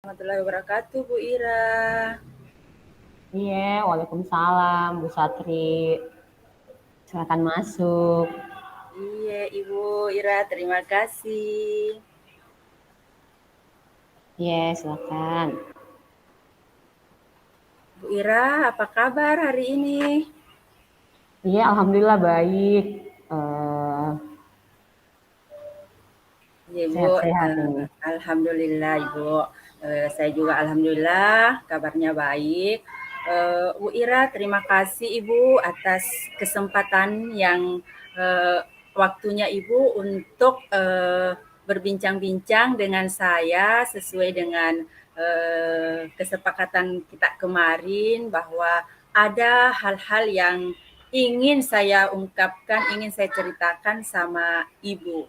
Warahmatullahi wabarakatuh, Bu Ira. Iya, waalaikumsalam Bu Satri. Silakan masuk. Iya, Ibu Ira, terima kasih. Iya, silakan. Bu Ira, apa kabar hari ini? Iya, alhamdulillah baik. Eh, Iya, Bu. Sehat-sehat ini. Alhamdulillah, Ibu. Saya juga alhamdulillah, kabarnya baik. Bu Ira, terima kasih Ibu atas kesempatan yang eh, waktunya Ibu untuk berbincang-bincang dengan saya sesuai dengan kesepakatan kita kemarin bahwa ada hal-hal yang ingin saya ungkapkan, ingin saya ceritakan sama Ibu.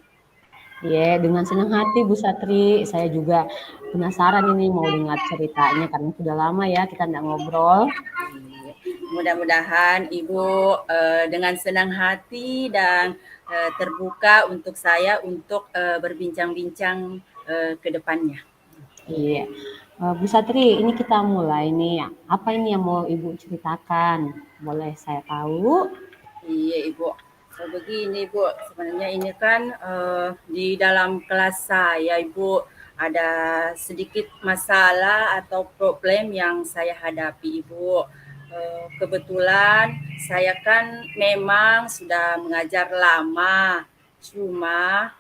Iya, dengan senang hati Bu Satri. Saya juga penasaran ini mau dengar ceritanya karena sudah lama ya kita nggak ngobrol. Mudah-mudahan Ibu dengan senang hati dan terbuka untuk saya untuk berbincang-bincang ke depannya. Iya. Bu Satri, ini kita mulai nih. Apa ini yang mau Ibu ceritakan? Boleh saya tahu? Iya Ibu. Begini Bu, sebenarnya ini kan di dalam kelas saya Ibu ada sedikit masalah atau problem yang saya hadapi Ibu. Kebetulan saya kan memang sudah mengajar lama, cuma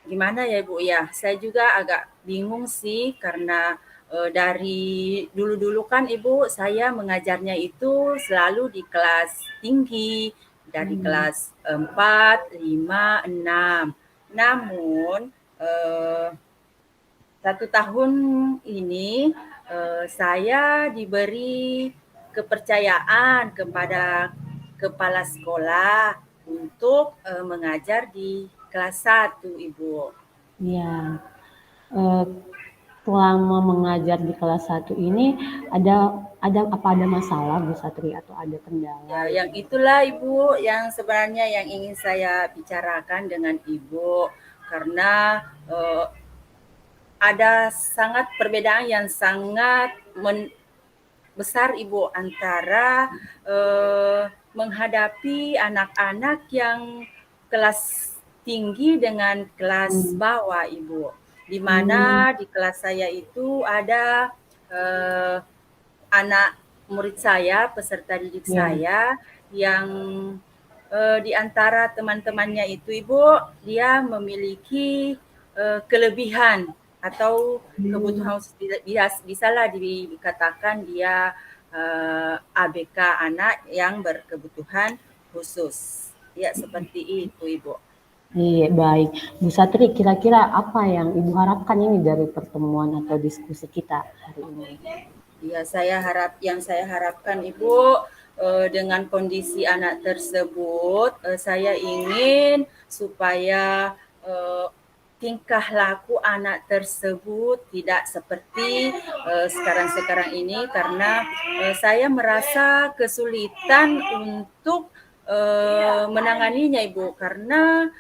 gimana ya Ibu ya, saya juga agak bingung sih karena dari dulu-dulu kan Ibu saya mengajarnya itu selalu di kelas tinggi, dari Hmm, kelas 4, 5, 6. Namun eh, 1 tahun ini saya diberi kepercayaan kepada kepala sekolah untuk mengajar di kelas 1, Ibu. iya. Eh, Selama mengajar di kelas satu ini ada masalah Bu Satri atau ada kendala Ya, yang gitu? itulah Ibu yang sebenarnya yang ingin saya bicarakan dengan Ibu karena eh, ada sangat perbedaan yang sangat besar Ibu antara menghadapi anak-anak yang kelas tinggi dengan kelas Hmm. bawah Ibu. Di mana Hmm, di kelas saya itu ada eh, anak murid saya, peserta didik ya. saya yang di antara teman-temannya itu Ibu, dia memiliki kelebihan atau Hmm, kebutuhan khusus, bisalah dikatakan dia ABK, anak yang berkebutuhan khusus. Ya, seperti itu Ibu. iya baik. Bu Satri, kira-kira apa yang Ibu harapkan ini dari pertemuan atau diskusi kita hari ini? Ya, yang saya harapkan Ibu dengan kondisi anak tersebut, saya ingin supaya eh, tingkah laku anak tersebut tidak seperti sekarang-sekarang ini karena saya merasa kesulitan untuk menanganinya Ibu karena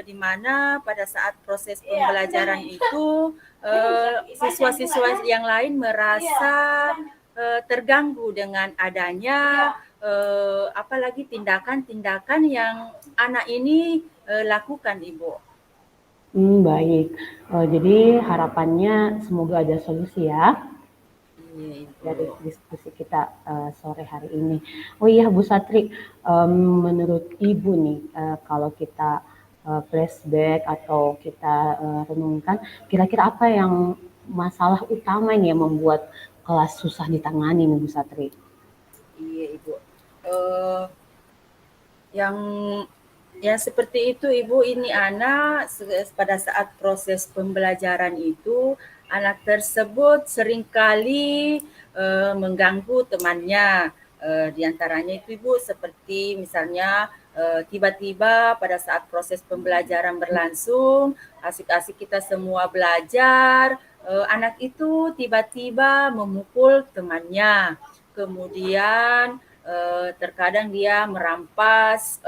di mana pada saat proses pembelajaran itu siswa-siswa yang lain merasa terganggu dengan adanya apalagi tindakan-tindakan yang anak ini lakukan, Ibu. Baik. Jadi harapannya semoga ada solusi ya Iya, dari Ibu. diskusi kita sore hari ini. Oh iya Bu Satri, menurut Ibu nih kalau kita flashback atau kita renungkan, kira-kira apa yang masalah utama ini yang membuat kelas susah ditangani nih Bu Satri? Iya, Ibu. Eh, yang ya seperti itu Ibu, ini anak pada saat proses pembelajaran itu anak tersebut seringkali mengganggu temannya. Di antaranya itu Ibu seperti misalnya tiba-tiba pada saat proses pembelajaran berlangsung, asik-asik kita semua belajar, anak itu tiba-tiba memukul temannya. Kemudian terkadang dia merampas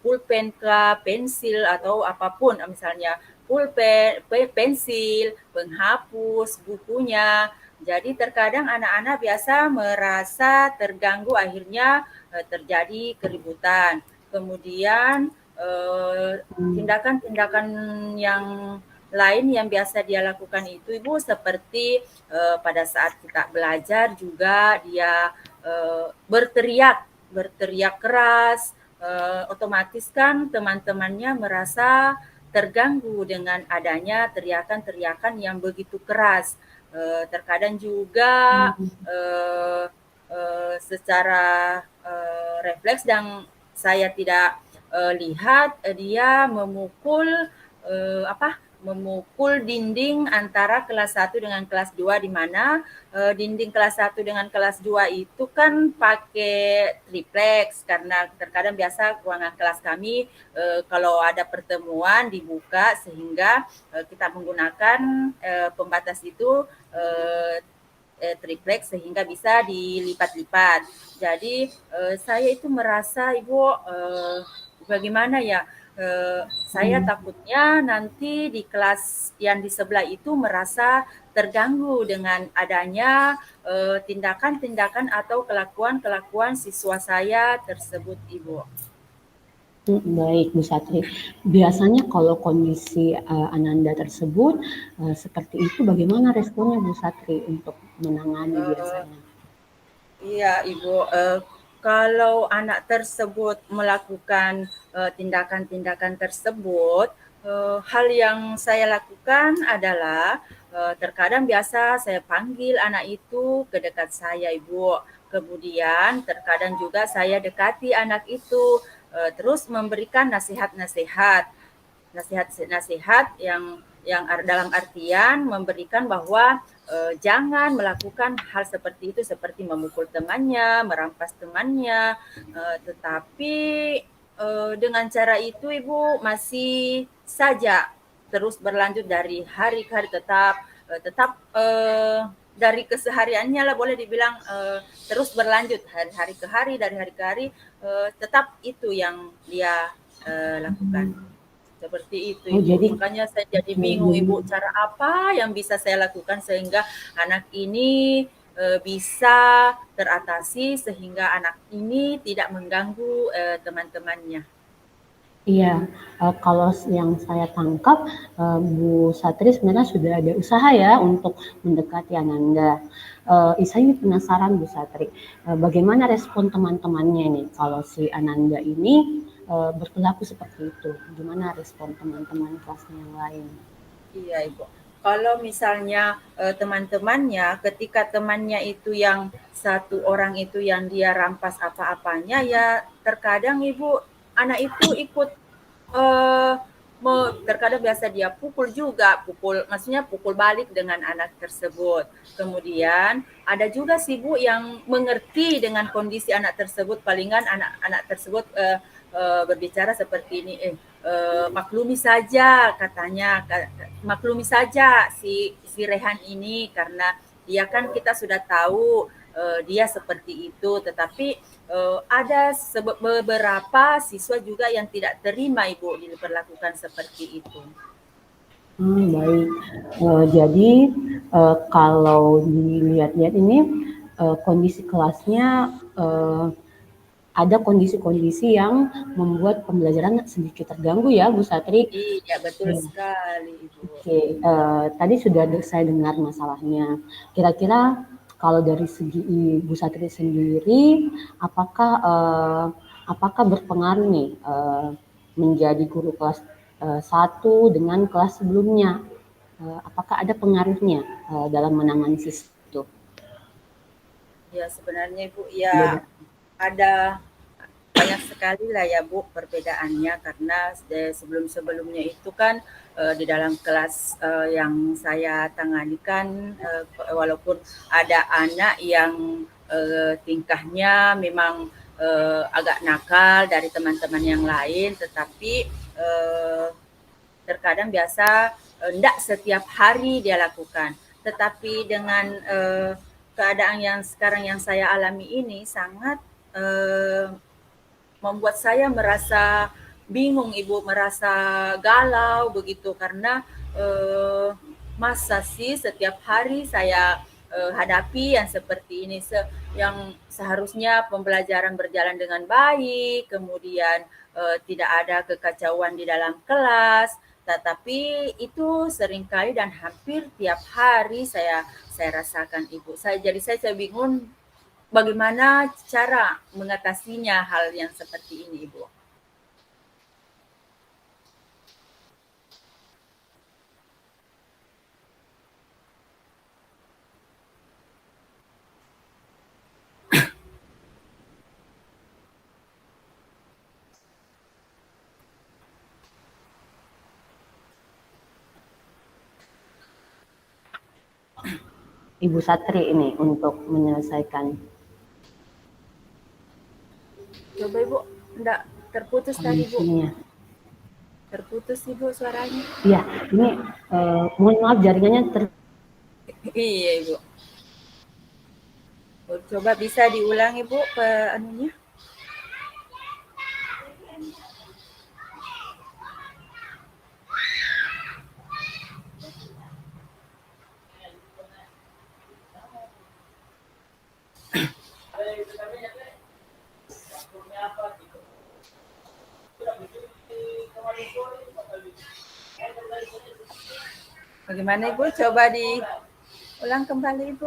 pulpen kah, pensil atau apapun, misalnya pulpen, pensil, penghapus, bukunya. Jadi terkadang anak-anak biasa merasa terganggu, akhirnya terjadi keributan. Kemudian tindakan-tindakan yang lain yang biasa dia lakukan itu Ibu seperti pada saat kita belajar juga dia berteriak keras, otomatis kan teman-temannya merasa terganggu dengan adanya teriakan-teriakan yang begitu keras. Terkadang juga secara refleks dan saya tidak lihat dia memukul dinding antara kelas 1 dengan kelas 2, di mana dinding kelas 1 dengan kelas 2 itu kan pakai triplex, karena terkadang biasa ruangan kelas kami kalau ada pertemuan dibuka sehingga kita menggunakan pembatas itu triplex sehingga bisa dilipat-lipat. Jadi saya itu merasa Ibu bagaimana ya, saya takutnya nanti di kelas yang di sebelah itu merasa terganggu dengan adanya tindakan-tindakan atau kelakuan-kelakuan siswa saya tersebut, Ibu. Baik, Bu Satri. Biasanya kalau kondisi Ananda tersebut seperti itu, bagaimana responnya Bu Satri untuk menangani biasanya? Iya, Ibu. Kalau anak tersebut melakukan tindakan-tindakan tersebut, hal yang saya lakukan adalah terkadang biasa saya panggil anak itu ke dekat saya, Ibu. Kemudian terkadang juga saya dekati anak itu, terus memberikan nasihat-nasihat yang dalam artian memberikan bahwa jangan melakukan hal seperti itu, seperti memukul temannya, merampas temannya, tetapi dengan cara itu Ibu masih saja terus berlanjut dari hari ke hari, tetap dari kesehariannya lah boleh dibilang terus berlanjut hari ke hari, dari hari ke hari tetap itu yang dia lakukan. Seperti itu Oh, Ibu. jadi Makanya saya jadi bingung Ibu, cara apa yang bisa saya lakukan sehingga anak ini bisa teratasi, sehingga anak ini tidak mengganggu teman-temannya. iya, kalau yang saya tangkap, Bu Satri sebenarnya sudah ada usaha ya untuk mendekati Ananda. Saya penasaran Bu Satri, bagaimana respon teman-temannya nih kalau si Ananda ini berperilaku seperti itu? Gimana respon teman-teman kelasnya yang lain? Iya Ibu. Kalau misalnya teman-temannya, ketika temannya itu yang satu orang itu yang dia rampas apa-apanya, ya terkadang Ibu, anak itu ikut eh terkadang biasa dia maksudnya pukul balik dengan anak tersebut. Kemudian ada juga sih Bu yang mengerti dengan kondisi anak tersebut, palingan anak-anak tersebut berbicara seperti ini, maklumi saja katanya, maklumi saja si Rehan ini, karena dia kan kita sudah tahu dia seperti itu, tetapi ada beberapa siswa juga yang tidak terima Ibu diperlakukan seperti itu. Baik. Jadi kalau dilihat-lihat ini kondisi kelasnya ada kondisi-kondisi yang membuat pembelajaran sedikit terganggu ya, Bu Satri. Iya, betul Oke, sekali Ibu. oke. Tadi sudah saya dengar masalahnya. Kira-kira kalau dari segi Bu Satri sendiri, apakah apakah berpengaruh nih menjadi guru kelas 1 dengan kelas sebelumnya? Apakah ada pengaruhnya dalam menangani siswa itu? Ya sebenarnya Ibu ya Beda. ada banyak sekali lah ya Bu perbedaannya, karena sebelum-sebelumnya itu kan di dalam kelas yang saya tangani kan walaupun ada anak yang tingkahnya memang agak nakal dari teman-teman yang lain, tetapi terkadang biasa enggak setiap hari dia lakukan. Tetapi dengan keadaan yang sekarang yang saya alami ini sangat membuat saya merasa bingung Ibu, merasa galau begitu karena masa sih setiap hari saya hadapi yang seperti ini, yang seharusnya pembelajaran berjalan dengan baik, kemudian tidak ada kekacauan di dalam kelas, tetapi itu seringkali dan hampir tiap hari saya rasakan Ibu. Saya bingung bagaimana cara mengatasinya hal yang seperti ini, Ibu? Ibu Satri ini untuk menyelesaikan Coba Ibu, enggak terputus tadi, Bu. kondisinya. Terputus Ibu suaranya. Iya, ini mohon maaf jaringannya Iya, Ibu. Coba bisa diulang Ibu anunya. Bagaimana Ibu? Coba diulang kembali Ibu.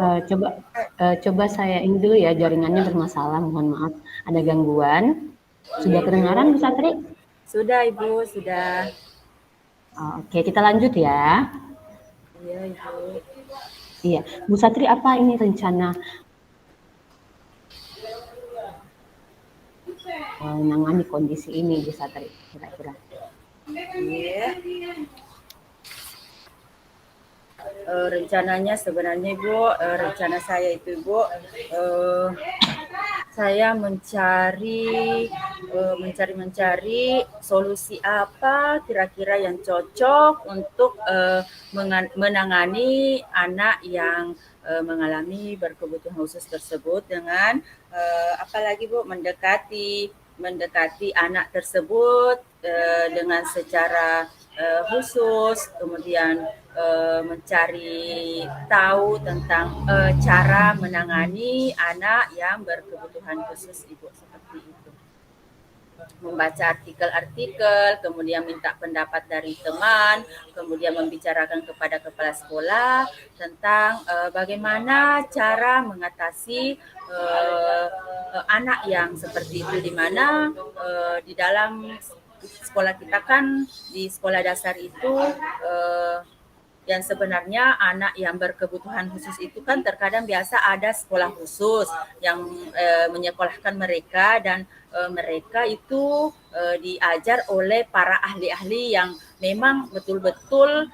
coba saya ini dulu ya, jaringannya bermasalah, mohon maaf ada gangguan. Sudah kedengaran Bu Satri? Sudah Ibu, sudah. Oke, kita lanjut ya. Iya Ibu. Iya, Bu Satri, apa ini rencana menangani kondisi ini Bu Satri kira-kira? Iya. Rencananya sebenarnya Ibu, rencana saya itu Ibu, saya mencari solusi apa kira-kira yang cocok untuk menangani anak yang mengalami berkebutuhan khusus tersebut dengan apalagi Bu, mendekati anak tersebut dengan secara khusus, kemudian mencari tahu tentang cara menangani anak yang berkebutuhan khusus Ibu, seperti itu. Membaca artikel-artikel, kemudian minta pendapat dari teman, kemudian membicarakan kepada kepala sekolah tentang bagaimana cara mengatasi anak yang seperti itu, di mana di dalam sekolah kita kan, di sekolah dasar itu yang sebenarnya anak yang berkebutuhan khusus itu kan terkadang biasa ada sekolah khusus yang menyekolahkan mereka, dan mereka itu diajar oleh para ahli-ahli yang memang betul-betul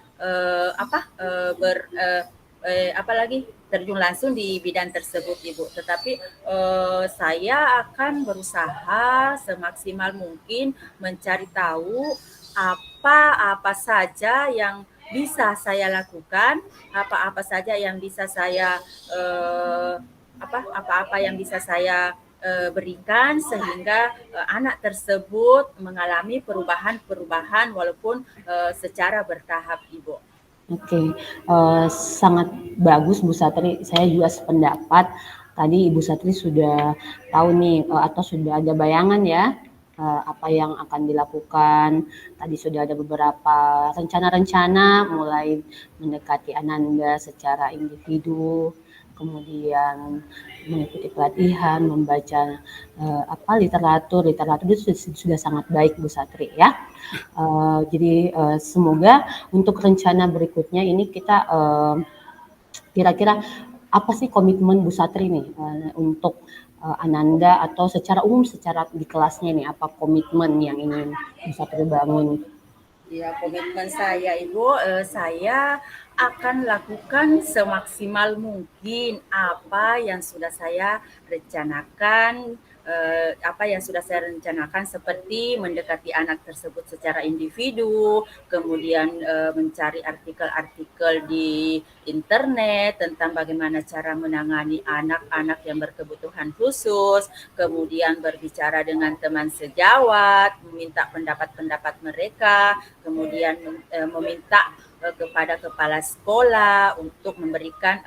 apalagi terjun langsung di bidang tersebut Ibu. Tetapi saya akan berusaha semaksimal mungkin mencari tahu apa saja yang bisa saya lakukan, apa-apa saja yang bisa saya apa-apa yang bisa saya berikan sehingga anak tersebut mengalami perubahan walaupun secara bertahap Ibu. Oke, sangat bagus Bu Satri. Saya juga sependapat. Tadi Ibu Satri sudah tahu nih atau sudah ada bayangan ya apa yang akan dilakukan. Tadi sudah ada beberapa rencana-rencana, mulai mendekati Ananda secara individu, kemudian mengikuti pelatihan, membaca literatur itu sudah sangat baik Bu Satri ya. Jadi semoga untuk rencana berikutnya ini kita kira-kira apa sih komitmen Bu Satri nih untuk Ananda, atau secara umum secara di kelasnya nih, apa komitmen yang ingin Bu Satri bangun? Ya, komitmen saya Ibu, saya akan lakukan semaksimal mungkin apa yang sudah saya rencanakan apa yang sudah saya rencanakan seperti mendekati anak tersebut secara individu, kemudian mencari artikel-artikel di internet tentang bagaimana cara menangani anak-anak yang berkebutuhan khusus, kemudian berbicara dengan teman sejawat, meminta pendapat-pendapat mereka, kemudian meminta kepada kepala sekolah untuk memberikan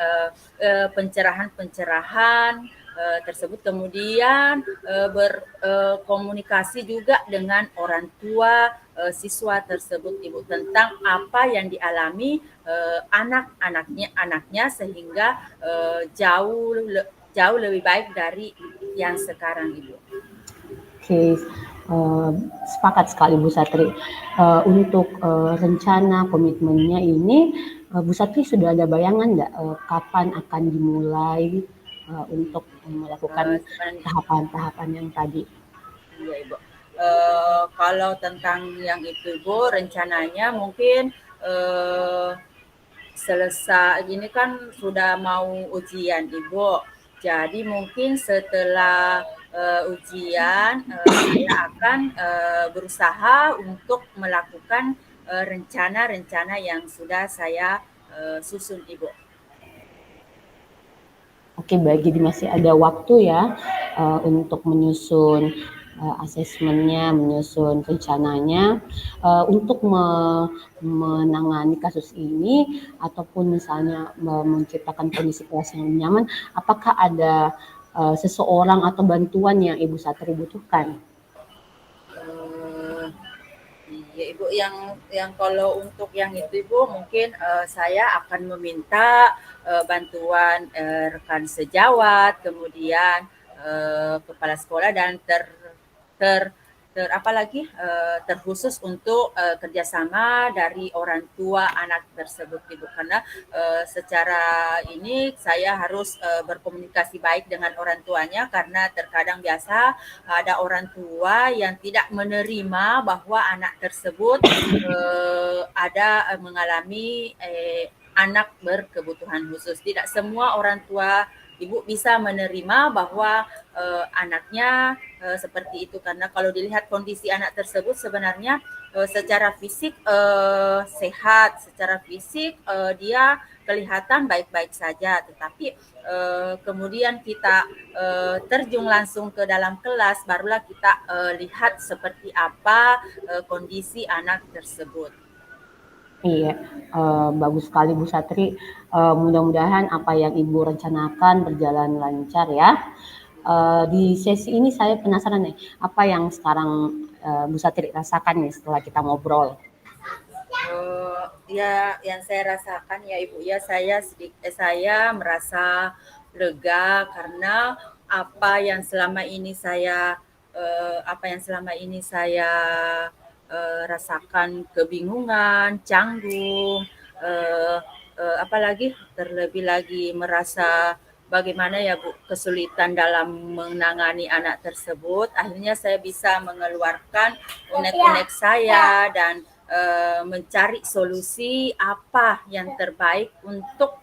pencerahan-pencerahan tersebut, kemudian berkomunikasi juga dengan orang tua siswa tersebut, Ibu, tentang apa yang dialami anaknya sehingga jauh lebih baik dari yang sekarang, Ibu. Oke, sepakat sekali Bu Satri. Untuk rencana komitmennya ini, Bu Satri sudah ada bayangan nggak kapan akan dimulai untuk melakukan Sebenarnya, tahapan-tahapan yang tadi? iya, Ibu. Kalau tentang yang itu, Ibu, rencananya mungkin selesai ini kan sudah mau ujian, Ibu. Jadi mungkin setelah ujian saya akan berusaha untuk melakukan rencana-rencana yang sudah saya susun, Ibu. Oke, baik. Jadi masih ada waktu ya untuk menyusun asesmennya, menyusun rencananya untuk menangani kasus ini ataupun misalnya menciptakan kondisi kelas yang nyaman. Apakah ada seseorang atau bantuan yang Ibu Satri butuhkan? Iya, Ibu, yang kalau untuk yang itu, Ibu, mungkin saya akan meminta bantuan rekan sejawat, kemudian kepala sekolah dan ter apa lagi terkhusus untuk kerjasama dari orang tua anak tersebut, Ibu, karena secara ini saya harus berkomunikasi baik dengan orang tuanya, karena terkadang biasa ada orang tua yang tidak menerima bahwa anak tersebut ada mengalami anak berkebutuhan khusus. Tidak semua orang tua Ibu bisa menerima bahwa anaknya seperti itu, karena kalau dilihat kondisi anak tersebut sebenarnya secara fisik sehat, secara fisik dia kelihatan baik-baik saja, tetapi kemudian kita terjun langsung ke dalam kelas, barulah kita lihat seperti apa kondisi anak tersebut. Iya, bagus sekali Bu Satri. Mudah-mudahan apa yang Ibu rencanakan berjalan lancar ya. Di sesi ini saya penasaran nih, apa yang sekarang Bu Satri rasakan nih setelah kita ngobrol? Ya, yang saya rasakan ya, Ibu, ya, saya merasa lega karena apa yang selama ini saya rasakan kebingungan, canggung, apalagi terlebih lagi merasa bagaimana ya, Bu, kesulitan dalam menangani anak tersebut. Akhirnya saya bisa mengeluarkan unek-unek saya dan mencari solusi apa yang terbaik untuk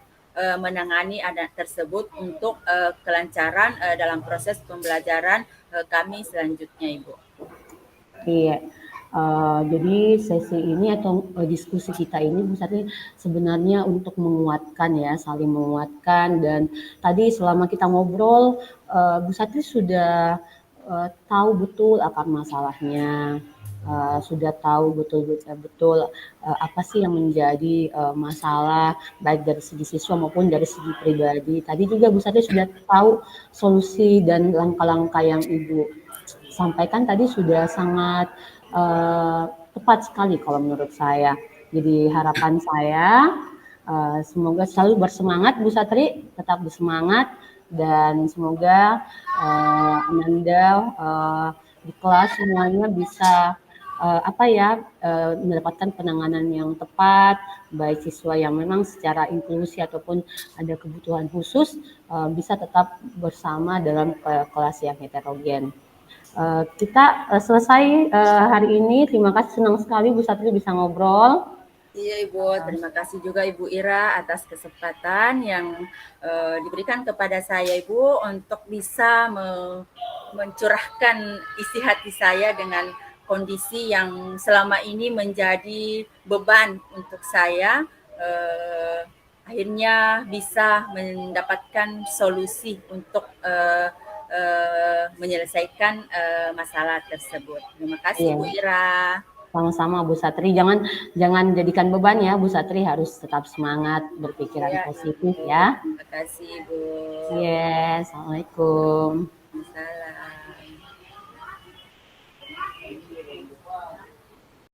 menangani anak tersebut untuk kelancaran dalam proses pembelajaran kami selanjutnya, Ibu. Iya, jadi sesi ini atau diskusi kita ini Bu Satri sebenarnya untuk menguatkan ya, saling menguatkan. Dan tadi selama kita ngobrol, Bu Satri sudah tahu betul akar masalahnya, sudah tahu betul apa sih yang menjadi masalah baik dari segi siswa maupun dari segi pribadi. Tadi juga Bu Satri sudah tahu solusi dan langkah-langkah yang Ibu sampaikan tadi sudah sangat tepat sekali kalau menurut saya. Jadi harapan saya semoga selalu bersemangat Bu Satri, tetap bersemangat, dan semoga Ananda di kelas semuanya bisa mendapatkan penanganan yang tepat, baik siswa yang memang secara inklusi ataupun ada kebutuhan khusus bisa tetap bersama dalam kelas yang heterogen. Kita selesai hari ini. Terima kasih, senang sekali Bu Satri bisa ngobrol. Iya Ibu, terima kasih juga Ibu Ira atas kesempatan yang diberikan kepada saya Ibu untuk bisa mencurahkan isi hati saya dengan kondisi yang selama ini menjadi beban untuk saya. Akhirnya bisa mendapatkan solusi untuk menyelesaikan masalah tersebut. Terima kasih Iya, Bu Ira. sama-sama Bu Satri. Jangan jangan jadikan beban ya Bu Satri, harus tetap semangat, berpikiran Ya, positif Ibu. ya. Terima kasih, Ibu. Yes, Assalamualaikum.